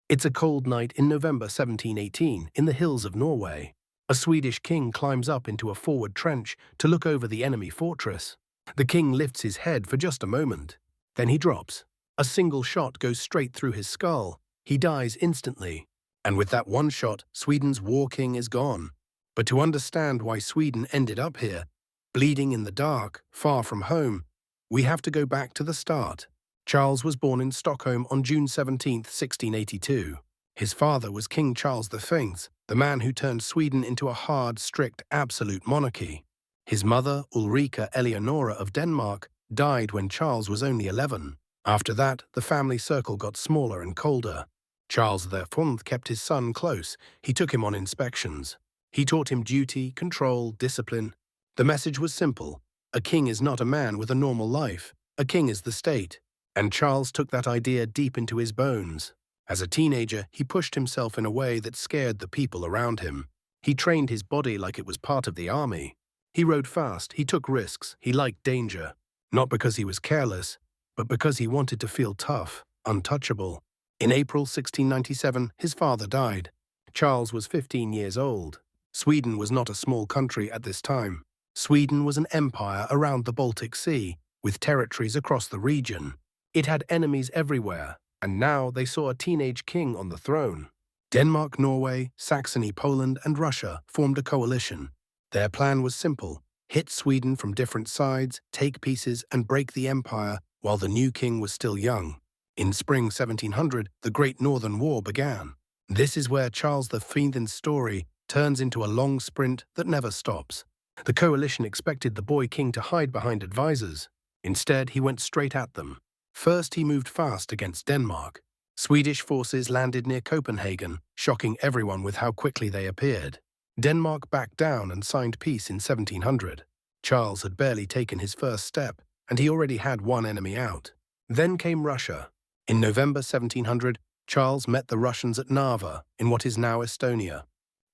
It's a cold night in November 1718 in the hills of Norway. A Swedish king climbs up into a forward trench to look over the enemy fortress. The king lifts his head for just a moment. Then he drops. A single shot goes straight through his skull. He dies instantly. And with that one shot, Sweden's war king is gone. But to understand why Sweden ended up here, bleeding in the dark, far from home, we have to go back to the start. Charles was born in Stockholm on June 17, 1682. His father was King Charles V, the man who turned Sweden into a hard, strict, absolute monarchy. His mother, Ulrika Eleonora of Denmark, died when Charles was only 11. After that, the family circle got smaller and colder. Charles XIV kept his son close. He took him on inspections. He taught him duty, control, discipline. The message was simple. A king is not a man with a normal life. A king is the state. And Charles took that idea deep into his bones. As a teenager, he pushed himself in a way that scared the people around him. He trained his body like it was part of the army. He rode fast, he took risks, he liked danger. Not because he was careless, but because he wanted to feel tough, untouchable. In April 1697, his father died. Charles was 15 years old. Sweden was not a small country at this time. Sweden was an empire around the Baltic Sea, with territories across the region. It had enemies everywhere, and now they saw a teenage king on the throne. Denmark, Norway, Saxony, Poland, and Russia formed a coalition. Their plan was simple: hit Sweden from different sides, take pieces, and break the empire while the new king was still young. In spring 1700, the Great Northern War began. This is where Charles V's story turns into a long sprint that never stops. The coalition expected the boy king to hide behind advisors. Instead, he went straight at them. First, he moved fast against Denmark. Swedish forces landed near Copenhagen, shocking everyone with how quickly they appeared. Denmark backed down and signed peace in 1700. Charles had barely taken his first step, and he already had one enemy out. Then came Russia. In November 1700, Charles met the Russians at Narva, in what is now Estonia.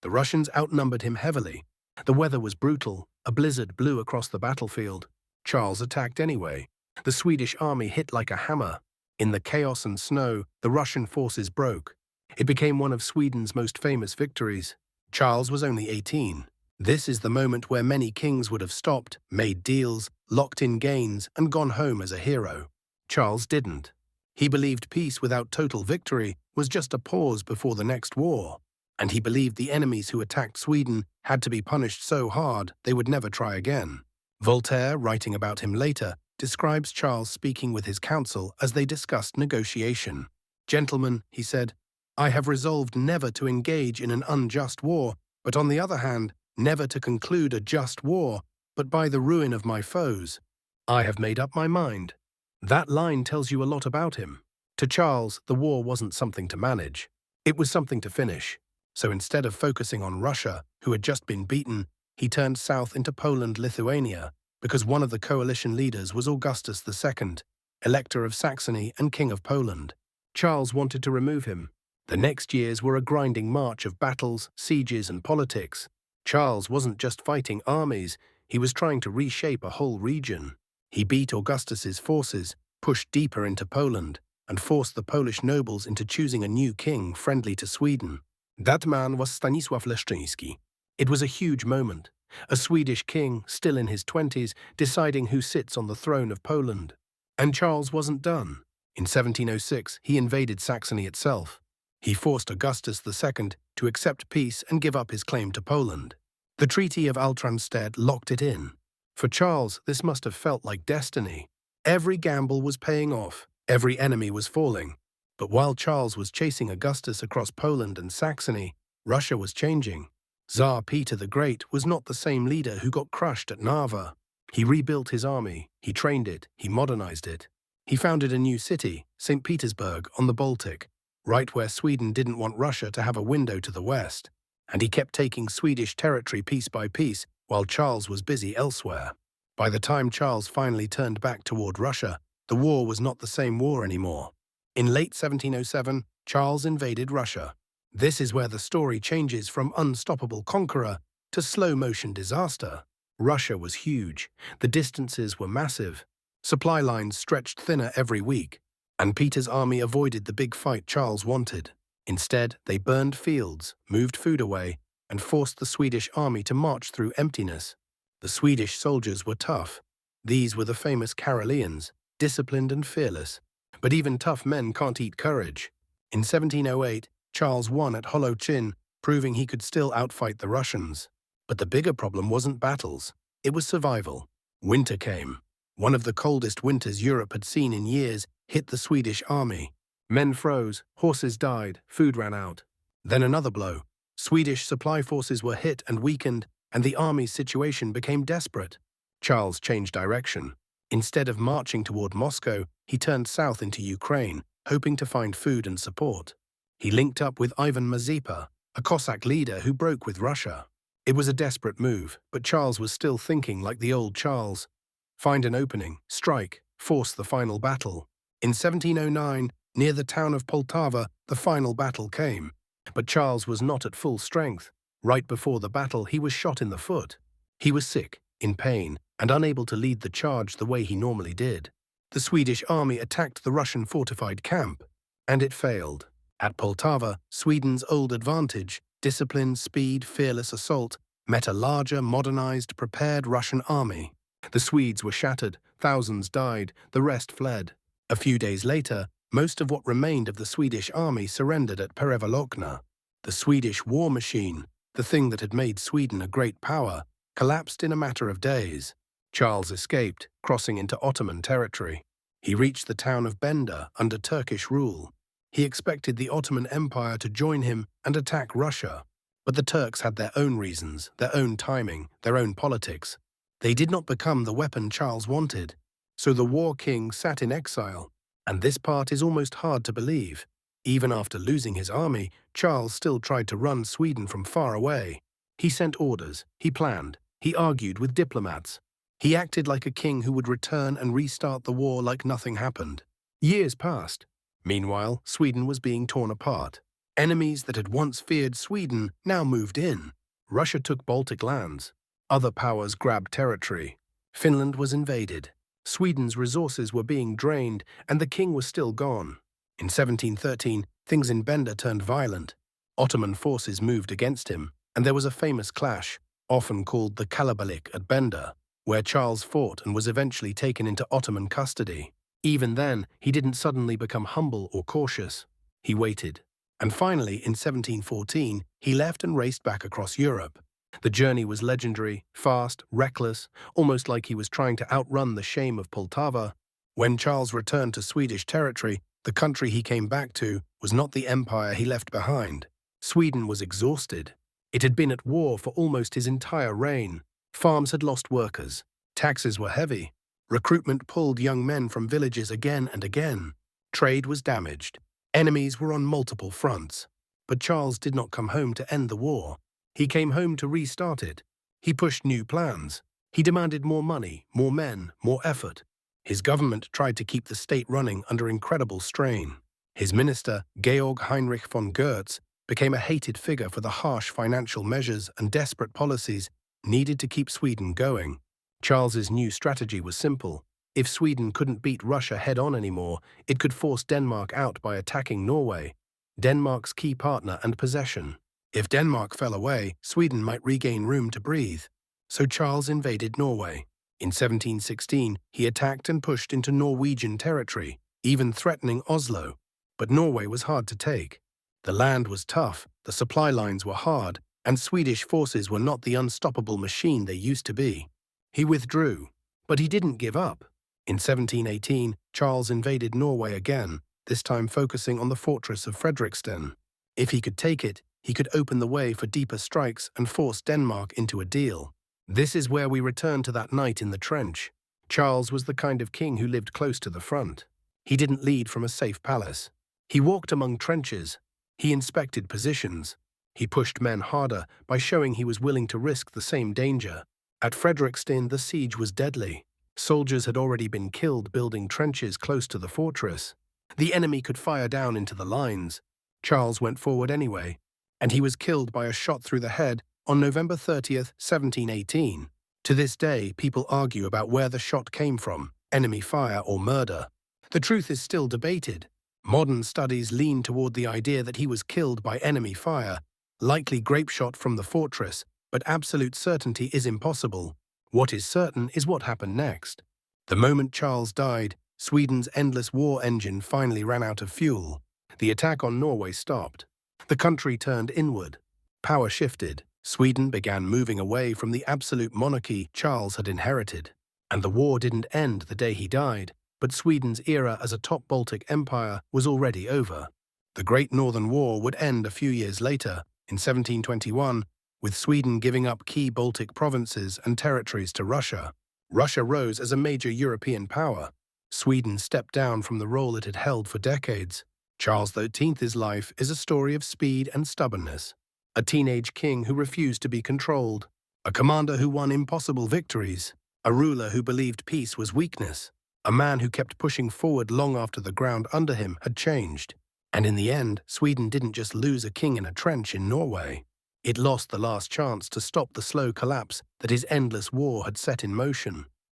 The Russians outnumbered him heavily. The weather was brutal. A blizzard blew across the battlefield. Charles attacked anyway. The Swedish army hit like a hammer. In the chaos and snow, the Russian forces broke. It became one of Sweden's most famous victories. Charles was only 18. This is the moment where many kings would have stopped, made deals, locked in gains, and gone home as a hero. Charles didn't. He believed peace without total victory was just a pause before the next war. And he believed the enemies who attacked Sweden had to be punished so hard they would never try again. Voltaire, writing about him later, describes Charles speaking with his council as they discussed negotiation. "Gentlemen," he said, "I have resolved never to engage in an unjust war, but on the other hand, never to conclude a just war, but by the ruin of my foes. I have made up my mind." That line tells you a lot about him. To Charles, the war wasn't something to manage. It was something to finish. So instead of focusing on Russia, who had just been beaten, he turned south into Poland, Lithuania, because one of the coalition leaders was Augustus II, Elector of Saxony and King of Poland. Charles wanted to remove him. The next years were a grinding march of battles, sieges, and politics. Charles wasn't just fighting armies, he was trying to reshape a whole region. He beat Augustus's forces, pushed deeper into Poland, and forced the Polish nobles into choosing a new king friendly to Sweden. That man was Stanisław Leszczyński. It was a huge moment. A Swedish king, still in his 20s, deciding who sits on the throne of Poland. And Charles wasn't done. In 1706, he invaded Saxony itself. He forced Augustus II to accept peace and give up his claim to Poland. The Treaty of Altrandstedt locked it in. For Charles, this must have felt like destiny. Every gamble was paying off. Every enemy was falling. But while Charles was chasing Augustus across Poland and Saxony, Russia was changing. Tsar Peter the Great was not the same leader who got crushed at Narva. He rebuilt his army, he trained it, he modernized it. He founded a new city, St. Petersburg, on the Baltic, right where Sweden didn't want Russia to have a window to the west. And he kept taking Swedish territory piece by piece while Charles was busy elsewhere. By the time Charles finally turned back toward Russia, the war was not the same war anymore. In late 1707, Charles invaded Russia. This is where the story changes from unstoppable conqueror to slow-motion disaster. Russia was huge. The distances were massive. Supply lines stretched thinner every week. And Peter's army avoided the big fight Charles wanted. Instead, they burned fields, moved food away, and forced the Swedish army to march through emptiness. The Swedish soldiers were tough. These were the famous Karelians, disciplined and fearless. But even tough men can't eat courage. In 1708, Charles won at Holochin, proving he could still outfight the Russians. But the bigger problem wasn't battles. It was survival. Winter came. One of the coldest winters Europe had seen in years hit the Swedish army. Men froze, horses died, food ran out. Then another blow. Swedish supply forces were hit and weakened, and the army's situation became desperate. Charles changed direction. Instead of marching toward Moscow, he turned south into Ukraine, hoping to find food and support. He linked up with Ivan Mazepa, a Cossack leader who broke with Russia. It was a desperate move, but Charles was still thinking like the old Charles. Find an opening, strike, force the final battle. In 1709, near the town of Poltava, the final battle came. But Charles was not at full strength. Right before the battle, he was shot in the foot. He was sick, in pain, and unable to lead the charge the way he normally did. The Swedish army attacked the Russian fortified camp, and it failed. At Poltava, Sweden's old advantage, discipline, speed, fearless assault, met a larger, modernized, prepared Russian army. The Swedes were shattered, thousands died, the rest fled. A few days later, most of what remained of the Swedish army surrendered at Perevalokna. The Swedish war machine, the thing that had made Sweden a great power, collapsed in a matter of days. Charles escaped, crossing into Ottoman territory. He reached the town of Bender under Turkish rule. He expected the Ottoman Empire to join him and attack Russia. But the Turks had their own reasons, their own timing, their own politics. They did not become the weapon Charles wanted. So the war king sat in exile. And this part is almost hard to believe. Even after losing his army, Charles still tried to run Sweden from far away. He sent orders, he planned, he argued with diplomats. He acted like a king who would return and restart the war like nothing happened. Years passed. Meanwhile, Sweden was being torn apart. Enemies that had once feared Sweden now moved in. Russia took Baltic lands. Other powers grabbed territory. Finland was invaded. Sweden's resources were being drained, and the king was still gone. In 1713, things in Bender turned violent. Ottoman forces moved against him, and there was a famous clash, often called the Kalabalik at Bender, where Charles fought and was eventually taken into Ottoman custody. Even then, he didn't suddenly become humble or cautious. He waited. And finally, in 1714, he left and raced back across Europe. The journey was legendary, fast, reckless, almost like he was trying to outrun the shame of Poltava. When Charles returned to Swedish territory, the country he came back to was not the empire he left behind. Sweden was exhausted. It had been at war for almost his entire reign. Farms had lost workers. Taxes were heavy. Recruitment pulled young men from villages again and again. Trade was damaged. Enemies were on multiple fronts. But Charles did not come home to end the war. He came home to restart it. He pushed new plans. He demanded more money, more men, more effort. His government tried to keep the state running under incredible strain. His minister, Georg Heinrich von Goetz, became a hated figure for the harsh financial measures and desperate policies needed to keep Sweden going. Charles's new strategy was simple. If Sweden couldn't beat Russia head-on anymore, it could force Denmark out by attacking Norway, Denmark's key partner and possession. If Denmark fell away, Sweden might regain room to breathe. So Charles invaded Norway. In 1716, he attacked and pushed into Norwegian territory, even threatening Oslo. But Norway was hard to take. The land was tough, the supply lines were hard, and Swedish forces were not the unstoppable machine they used to be. He withdrew, but he didn't give up. In 1718, Charles invaded Norway again, this time focusing on the fortress of Fredriksten. If he could take it, he could open the way for deeper strikes and force Denmark into a deal. This is where we return to that night in the trench. Charles was the kind of king who lived close to the front. He didn't lead from a safe palace. He walked among trenches. He inspected positions. He pushed men harder by showing he was willing to risk the same danger. At Fredriksten, the siege was deadly. Soldiers had already been killed building trenches close to the fortress. The enemy could fire down into the lines. Charles went forward anyway, and he was killed by a shot through the head on November 30th, 1718. To this day, people argue about where the shot came from, enemy fire or murder. The truth is still debated. Modern studies lean toward the idea that he was killed by enemy fire, likely grape shot from the fortress, but absolute certainty is impossible. What is certain is what happened next. The moment Charles died, Sweden's endless war engine finally ran out of fuel. The attack on Norway stopped. The country turned inward. Power shifted. Sweden began moving away from the absolute monarchy Charles had inherited. And the war didn't end the day he died, but Sweden's era as a top Baltic empire was already over. The Great Northern War would end a few years later, in 1721, with Sweden giving up key Baltic provinces and territories to Russia. Russia rose as a major European power. Sweden stepped down from the role it had held for decades. Charles XIII's life is a story of speed and stubbornness. A teenage king who refused to be controlled. A commander who won impossible victories. A ruler who believed peace was weakness. A man who kept pushing forward long after the ground under him had changed. And in the end, Sweden didn't just lose a king in a trench in Norway. It lost the last chance to stop the slow collapse that his endless war had set in motion.